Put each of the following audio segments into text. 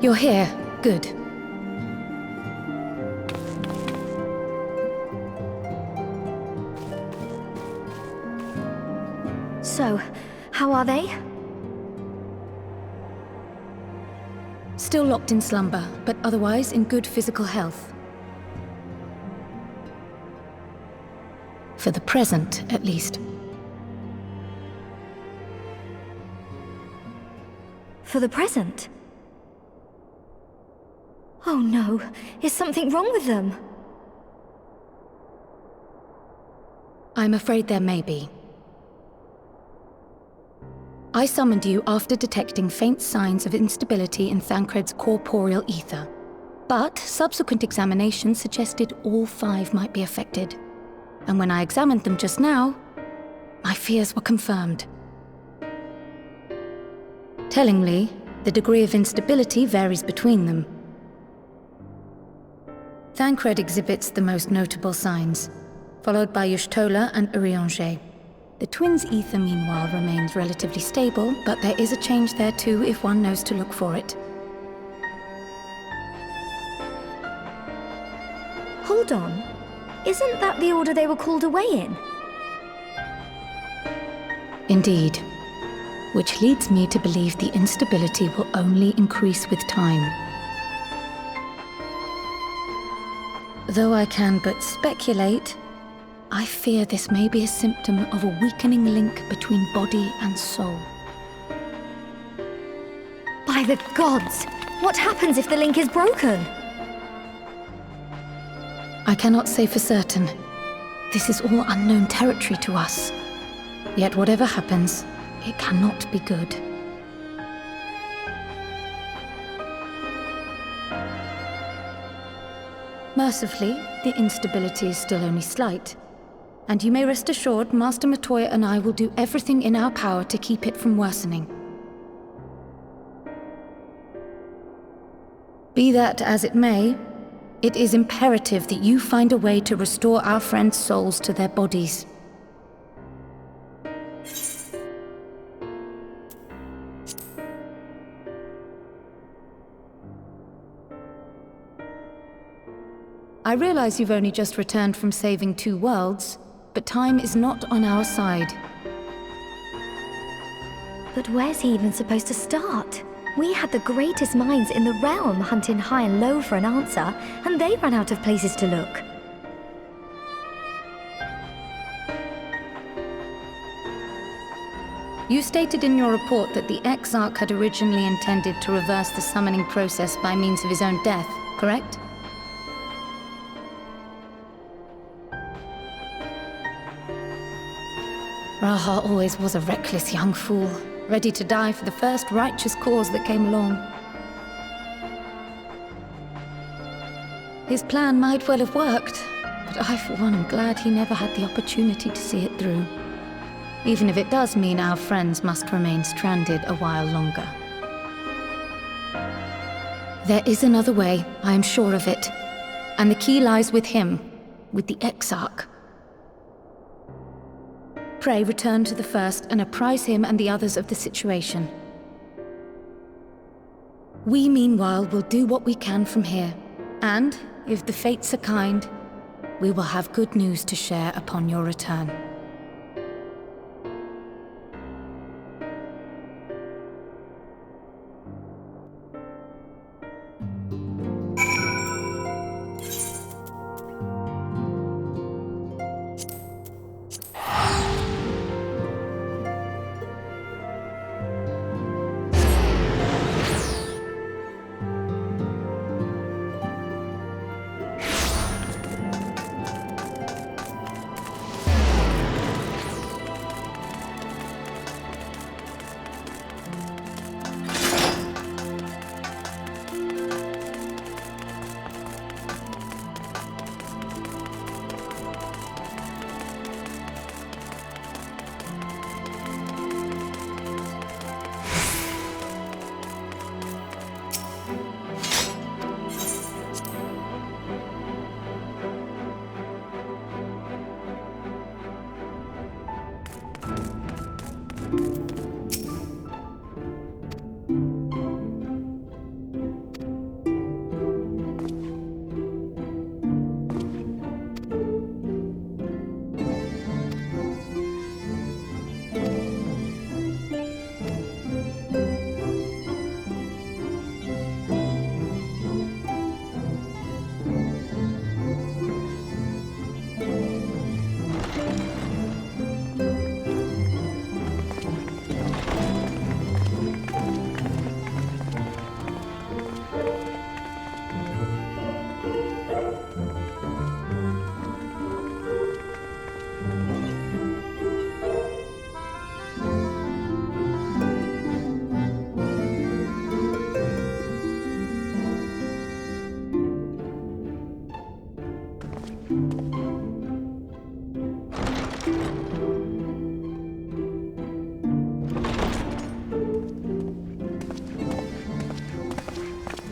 You're here. Good. So, how are they? Still locked in slumber, but otherwise in good physical health. For the present, at least. For the present? Oh no, is something wrong with them? I'm afraid there may be. I summoned you after detecting faint signs of instability in Thancred's corporeal ether. But subsequent examination suggested all 5 might be affected. And when I examined them just now, my fears were confirmed. Tellingly, the degree of instability varies between them. Thancred exhibits the most notable signs, followed by Y'shtola and Urianger. The twins' ether, meanwhile, remains relatively stable, but there is a change there too if one knows to look for it. Hold on. Isn't that the order they were called away in? Indeed. Which leads me to believe the instability will only increase with time. Though I can but speculate, I fear this may be a symptom of a weakening link between body and soul. By the gods! What happens if the link is broken? I cannot say for certain. This is all unknown territory to us. Yet whatever happens, it cannot be good. Mercifully, the instability is still only slight. And you may rest assured Master Matoya and I will do everything in our power to keep it from worsening. Be that as it may, it is imperative that you find a way to restore our friends' souls to their bodies. I realize you've only just returned from saving 2 worlds, but time is not on our side. But where's he even supposed to start? We had the greatest minds in the realm hunting high and low for an answer, and they ran out of places to look. You stated in your report that the Exarch had originally intended to reverse the summoning process by means of his own death, correct? Raha always was a reckless young fool, ready to die for the first righteous cause that came along. His plan might well have worked, but I for one am glad he never had the opportunity to see it through. Even if it does mean our friends must remain stranded a while longer. There is another way, I am sure of it. And the key lies with him, with the Exarch. Pray return to the First and apprise him and the others of the situation. We, meanwhile, will do what we can from here. And, if the fates are kind, we will have good news to share upon your return.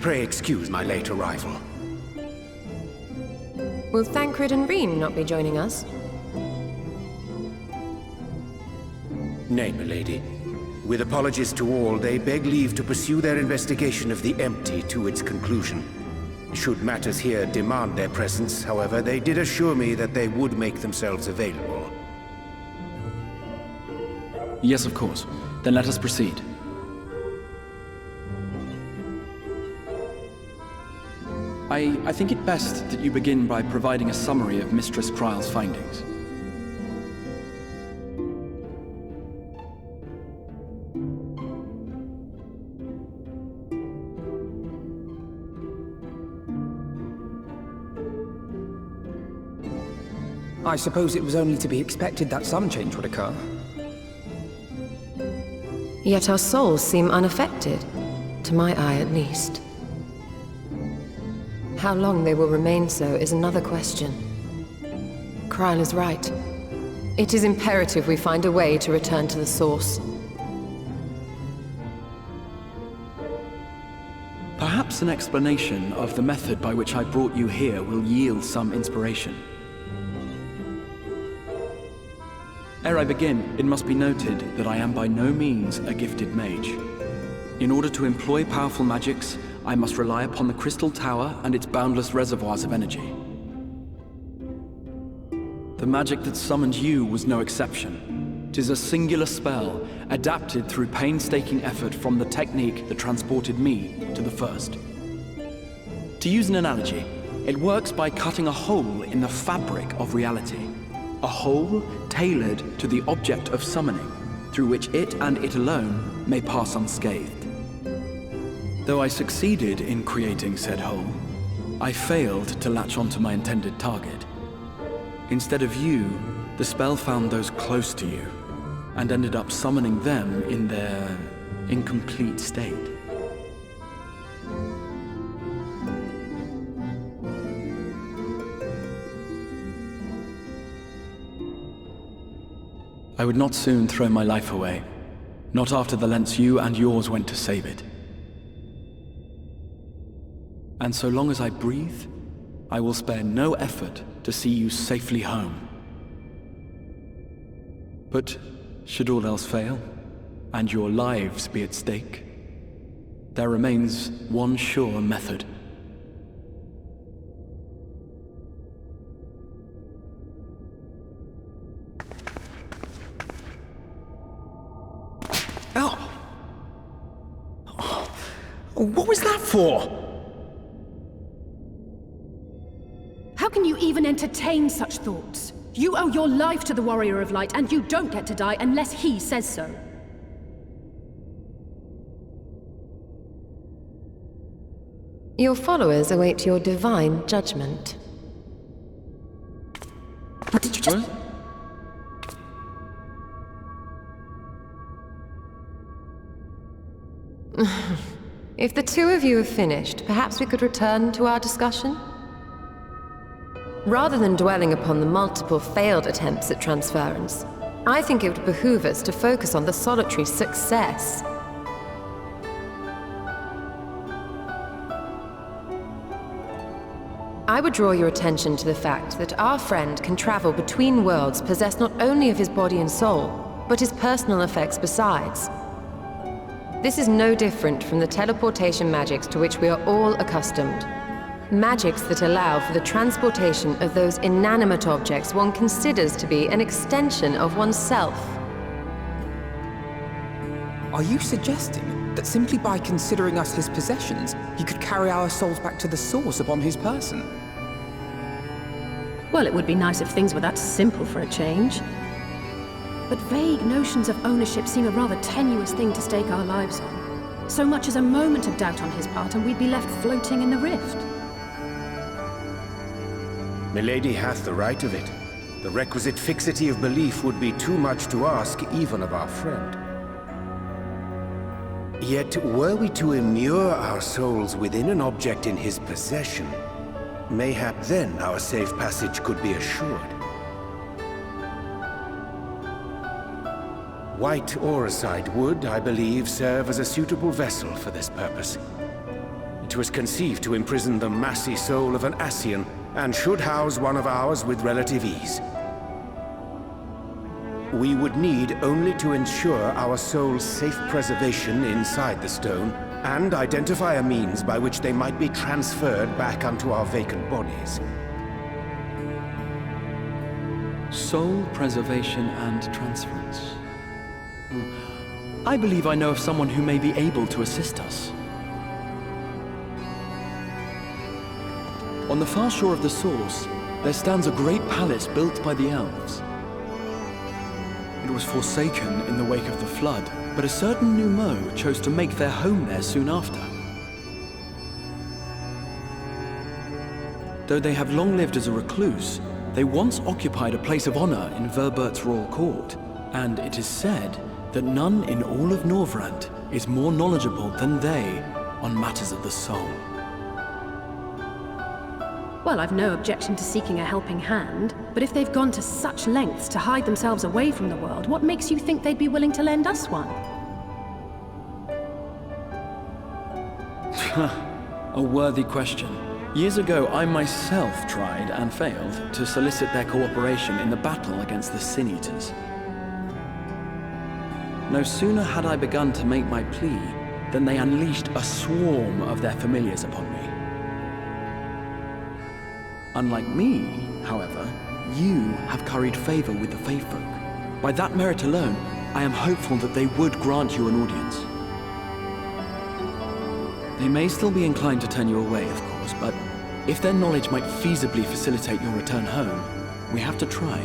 Pray excuse my late arrival. Will Thancred and Reen not be joining us? Nay, milady. With apologies to all, they beg leave to pursue their investigation of the empty to its conclusion. Should matters here demand their presence, however, they did assure me that they would make themselves available. Yes, of course. Then let us proceed. I think it best that you begin by providing a summary of Mistress Kryle's findings. I suppose it was only to be expected that some change would occur. Yet our souls seem unaffected, to my eye at least. How long they will remain so is another question. Kryle is right. It is imperative we find a way to return to the source. Perhaps an explanation of the method by which I brought you here will yield some inspiration. Ere I begin, it must be noted that I am by no means a gifted mage. In order to employ powerful magics, I must rely upon the Crystal Tower and its boundless reservoirs of energy. The magic that summoned you was no exception. 'Tis a singular spell, adapted through painstaking effort from the technique that transported me to the First. To use an analogy, it works by cutting a hole in the fabric of reality. A hole tailored to the object of summoning, through which it and it alone may pass unscathed. Though I succeeded in creating said hole, I failed to latch onto my intended target. Instead of you, the spell found those close to you, and ended up summoning them in their incomplete state. I would not soon throw my life away, not after the lengths you and yours went to save it. And so long as I breathe, I will spare no effort to see you safely home. But should all else fail, and your lives be at stake, there remains one sure method. Oh! What was that for? How can you even entertain such thoughts? You owe your life to the Warrior of Light, and you don't get to die unless he says so. Your followers await your divine judgment. What did you just... If the two of you have finished, perhaps we could return to our discussion? Rather than dwelling upon the multiple failed attempts at transference, I think it would behoove us to focus on the solitary success. I would draw your attention to the fact that our friend can travel between worlds possessed not only of his body and soul, but his personal effects besides. This is no different from the teleportation magics to which we are all accustomed. Magics that allow for the transportation of those inanimate objects one considers to be an extension of oneself. Are you suggesting that simply by considering us his possessions, he could carry our souls back to the source upon his person? Well, it would be nice if things were that simple for a change. But vague notions of ownership seem a rather tenuous thing to stake our lives on. So much as a moment of doubt on his part, and we'd be left floating in the rift. Milady hath the right of it. The requisite fixity of belief would be too much to ask even of our friend. Yet, were we to immure our souls within an object in his possession, mayhap then our safe passage could be assured. White Auracite would, I believe, serve as a suitable vessel for this purpose. It was conceived to imprison the massy soul of an Ascian, and should house one of ours with relative ease. We would need only to ensure our soul's safe preservation inside the stone, and identify a means by which they might be transferred back onto our vacant bodies. Soul preservation and transference. I believe I know of someone who may be able to assist us. On the far shore of the source, there stands a great palace built by the elves. It was forsaken in the wake of the flood, but a certain Numo chose to make their home there soon after. Though they have long lived as a recluse, they once occupied a place of honor in Verbert's royal court, and it is said that none in all of Norvrant is more knowledgeable than they on matters of the soul. Well, I've no objection to seeking a helping hand, but if they've gone to such lengths to hide themselves away from the world, what makes you think they'd be willing to lend us one? A worthy question. Years ago, I myself tried and failed to solicit their cooperation in the battle against the Sin Eaters. No sooner had I begun to make my plea than they unleashed a swarm of their familiars upon me. Unlike me, however, you have curried favor with the Faefolk. By that merit alone, I am hopeful that they would grant you an audience. They may still be inclined to turn you away, of course, but if their knowledge might feasibly facilitate your return home, we have to try.